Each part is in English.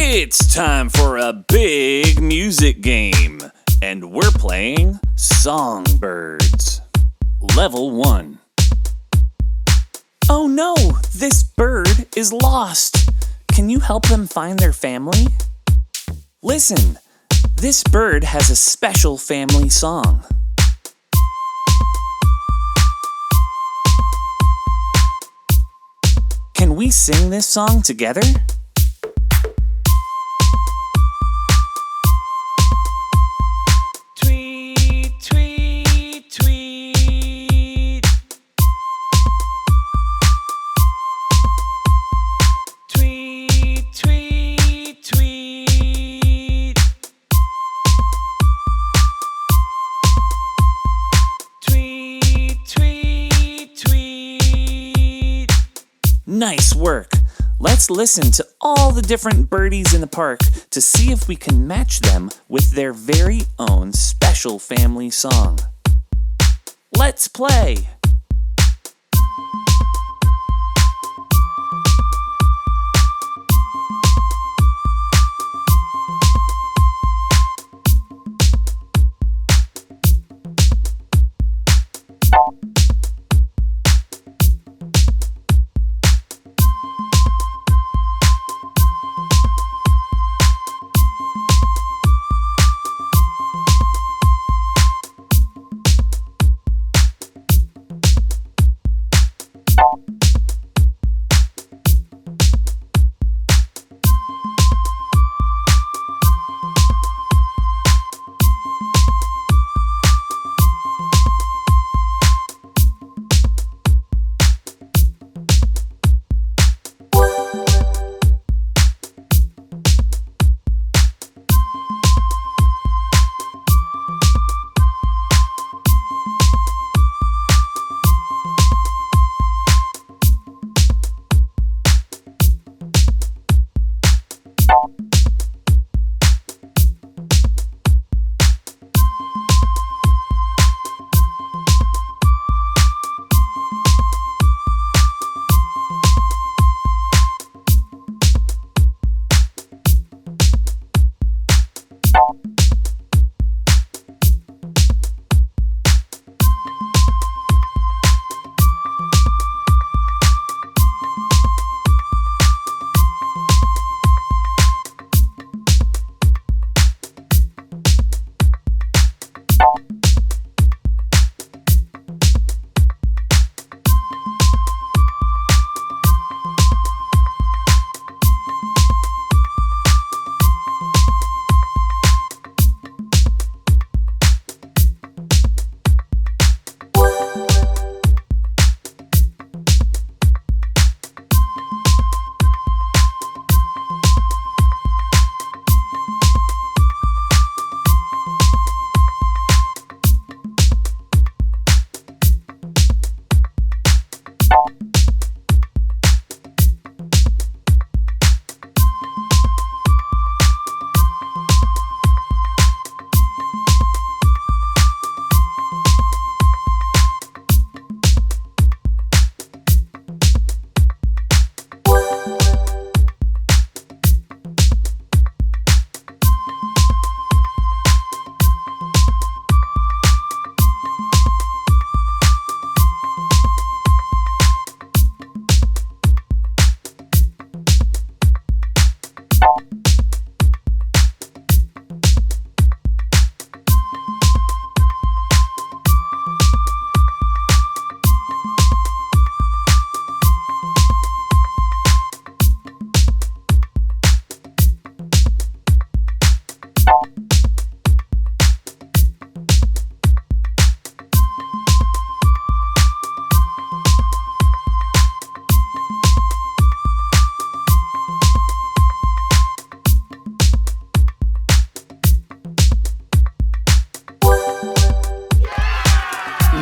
It's time for a big music game, and we're playing Songbirds. Level 1. Oh no, this bird is lost. Can you help them find their family? Listen, this bird has a special family song. Can we sing this song together? Tweet, tweet, tweet. Tweet, tweet, tweet. Tweet, tweet, tweet. Nice work! Let's listen to all the different birdies in the park to see if we can match them with their very own special family song. Let's play!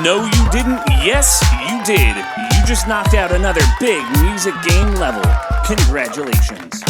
No, you didn't. Yes, you did. You just knocked out another big music game level. Congratulations.